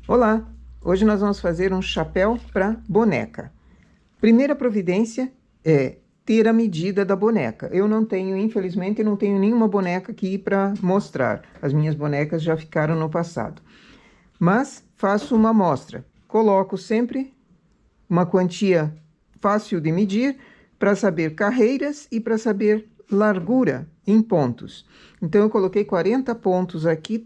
Olá! Hoje nós vamos fazer um chapéu para boneca. Primeira providência é ter a medida da boneca. Eu não tenho, infelizmente, não tenho nenhuma boneca aqui para mostrar. As minhas bonecas já ficaram no passado. Mas faço uma amostra. Coloco sempre uma quantia fácil de medir para saber carreiras e para saber largura em pontos. Então, eu coloquei 40 pontos aqui,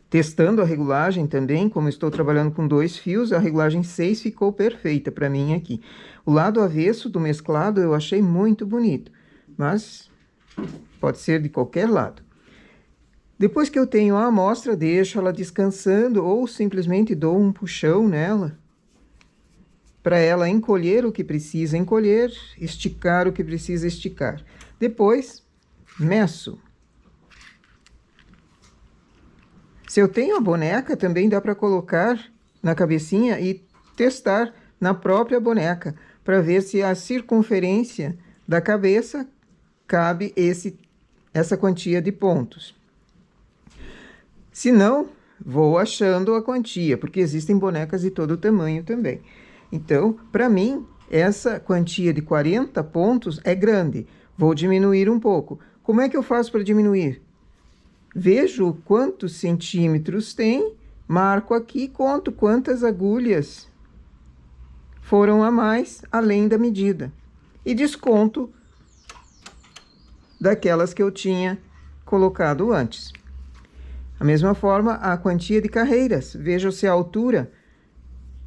testando a regulagem também, como estou trabalhando com 2 fios, a regulagem 6 ficou perfeita para mim aqui. O lado avesso do mesclado eu achei muito bonito, mas pode ser de qualquer lado. Depois que eu tenho a amostra, deixo ela descansando ou simplesmente dou um puxão nela, para ela encolher o que precisa encolher, esticar o que precisa esticar. Depois, meço. Se eu tenho a boneca, também dá para colocar na cabecinha e testar na própria boneca, para ver se a circunferência da cabeça cabe essa quantia de pontos. Se não, vou achando a quantia, porque existem bonecas de todo tamanho também. Então, para mim, essa quantia de 40 pontos é grande. Vou diminuir um pouco. Como é que eu faço para diminuir? Vejo quantos centímetros tem, marco aqui e conto quantas agulhas foram a mais além da medida. E desconto daquelas que eu tinha colocado antes. Da mesma forma, a quantia de carreiras. Vejo se a altura,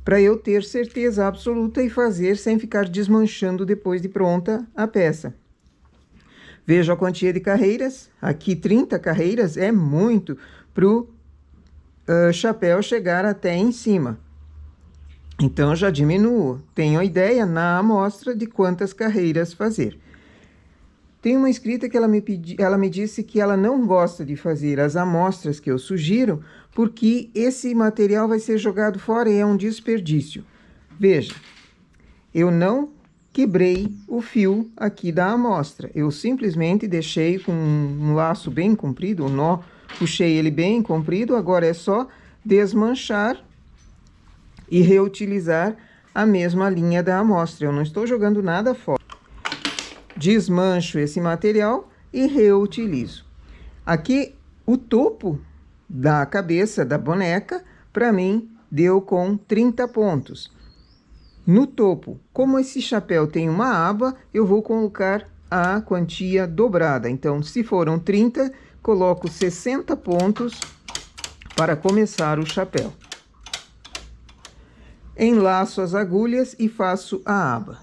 para eu ter certeza absoluta e fazer sem ficar desmanchando depois de pronta a peça. Vejo a quantia de carreiras, aqui 30 carreiras é muito para o chapéu chegar até em cima. Então, já diminuo, tenho a ideia na amostra de quantas carreiras fazer. Tem uma inscrita que ela me disse que ela não gosta de fazer as amostras que eu sugiro, porque esse material vai ser jogado fora e é um desperdício. Veja, eu não quebrei o fio aqui da amostra. Eu simplesmente deixei com um laço bem comprido, um nó, puxei ele bem comprido. Agora é só desmanchar e reutilizar a mesma linha da amostra. Eu não estou jogando nada fora. Desmancho esse material e reutilizo. Aqui, o topo da cabeça da boneca, para mim, deu com 30 pontos. No topo, como esse chapéu tem uma aba, eu vou colocar a quantia dobrada. Então, se foram 30, coloco 60 pontos para começar o chapéu. Enlaço as agulhas e faço a aba.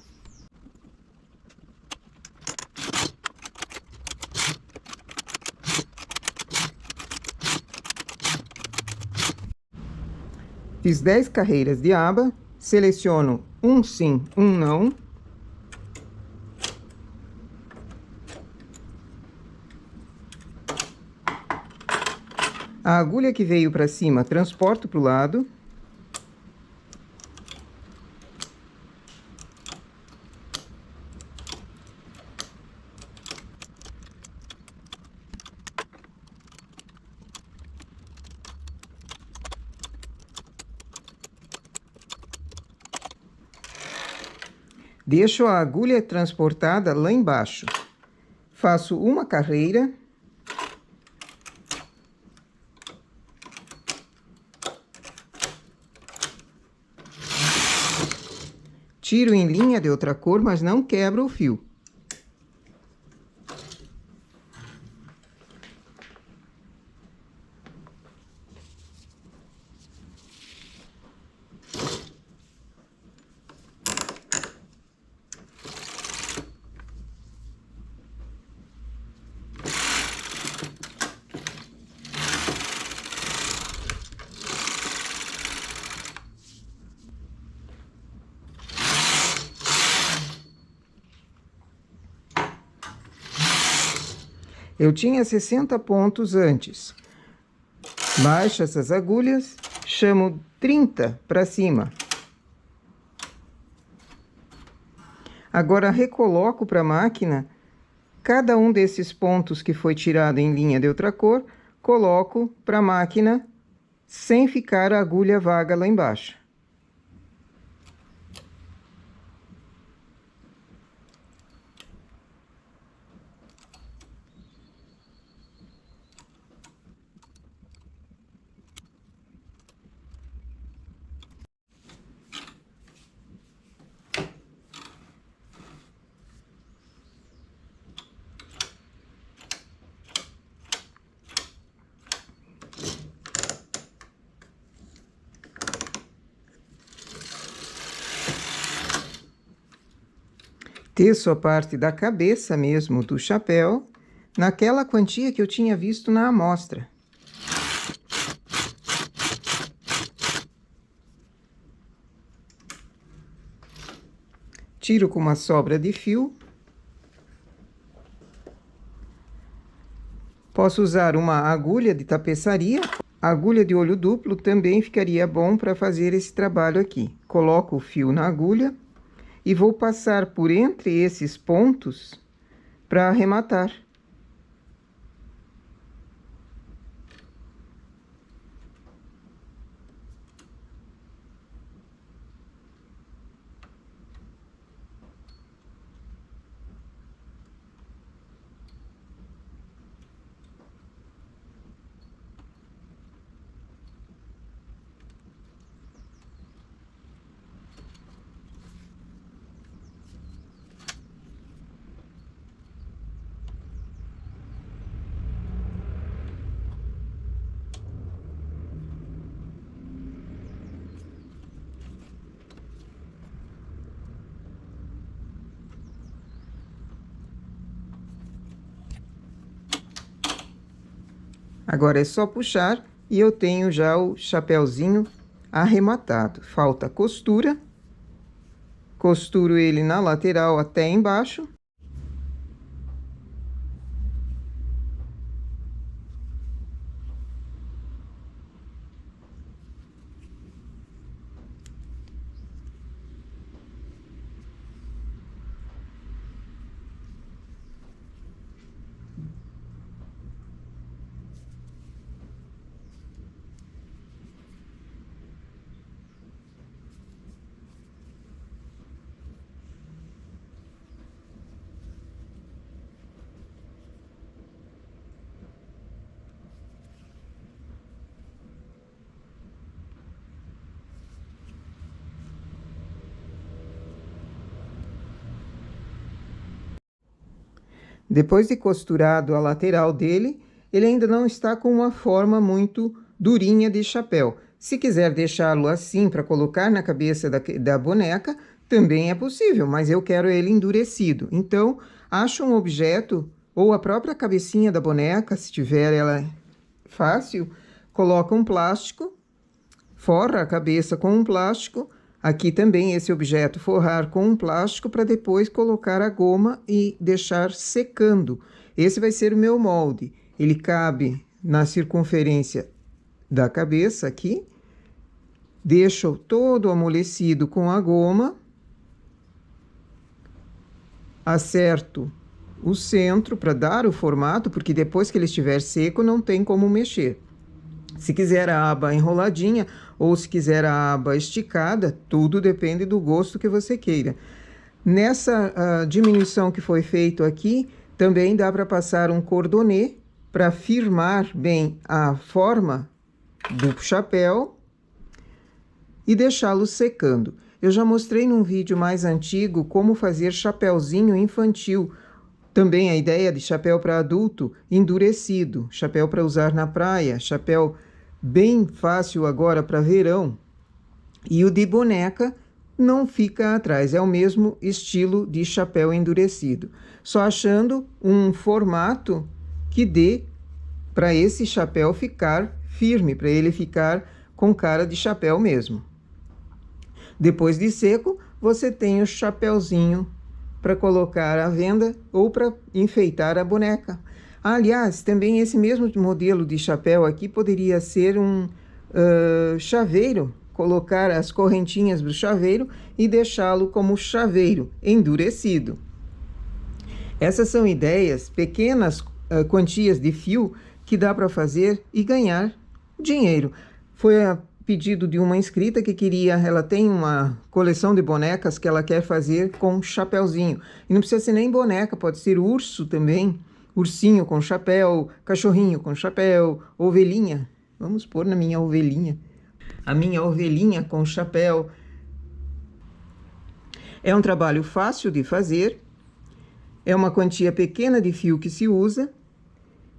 Fiz 10 carreiras de aba, seleciono um sim, um não. A agulha que veio para cima, transporto para o lado. Deixo a agulha transportada lá embaixo. Faço uma carreira. Tiro em linha de outra cor, mas não quebro o fio. Eu tinha 60 pontos antes. Baixo essas agulhas, chamo 30 para cima. Agora, recoloco para a máquina cada um desses pontos que foi tirado em linha de outra cor, coloco para a máquina sem ficar a agulha vaga lá embaixo. Teço a parte da cabeça mesmo do chapéu, naquela quantia que eu tinha visto na amostra. Tiro com uma sobra de fio. Posso usar uma agulha de tapeçaria. A agulha de olho duplo também ficaria bom para fazer esse trabalho aqui. Coloco o fio na agulha e vou passar por entre esses pontos para arrematar. Agora é só puxar e eu tenho já o chapéuzinho arrematado. Falta costura. Costuro ele na lateral até embaixo. Depois de costurado a lateral dele, ele ainda não está com uma forma muito durinha de chapéu. Se quiser deixá-lo assim para colocar na cabeça da boneca, também é possível, mas eu quero ele endurecido. Então, acho um objeto, ou a própria cabecinha da boneca, se tiver ela fácil, coloca um plástico, forra a cabeça com um plástico. Aqui também esse objeto forrar com um plástico para depois colocar a goma e deixar secando. Esse vai ser o meu molde. Ele cabe na circunferência da cabeça aqui. Deixo todo amolecido com a goma. Acerto o centro para dar o formato, porque depois que ele estiver seco não tem como mexer. Se quiser a aba enroladinha ou se quiser a aba esticada, tudo depende do gosto que você queira. Nessa diminuição que foi feito aqui, também dá para passar um cordonê para firmar bem a forma do chapéu e deixá-lo secando. Eu já mostrei num vídeo mais antigo como fazer chapéuzinho infantil. Também a ideia de chapéu para adulto endurecido, chapéu para usar na praia, chapéu bem fácil agora para verão. E o de boneca não fica atrás, é o mesmo estilo de chapéu endurecido. Só achando um formato que dê para esse chapéu ficar firme, para ele ficar com cara de chapéu mesmo. Depois de seco, você tem o chapéuzinho para colocar à venda ou para enfeitar a boneca. Aliás, também esse mesmo modelo de chapéu aqui poderia ser um chaveiro, colocar as correntinhas do chaveiro e deixá-lo como chaveiro endurecido. Essas são ideias, pequenas quantias de fio que dá para fazer e ganhar dinheiro. Foi a pedido de uma inscrita que queria, ela tem uma coleção de bonecas que ela quer fazer com chapéuzinho. E não precisa ser nem boneca, pode ser urso também. Ursinho com chapéu, cachorrinho com chapéu, ovelhinha. Vamos pôr na minha ovelhinha. A minha ovelhinha com chapéu. É um trabalho fácil de fazer. É uma quantia pequena de fio que se usa.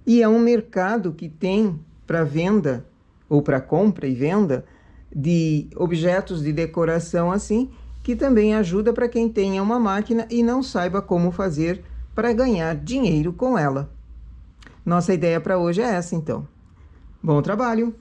E é um mercado que tem para venda ou para compra e venda de objetos de decoração assim, que também ajuda para quem tenha uma máquina e não saiba como fazer para ganhar dinheiro com ela. Nossa ideia para hoje é essa, então. Bom trabalho!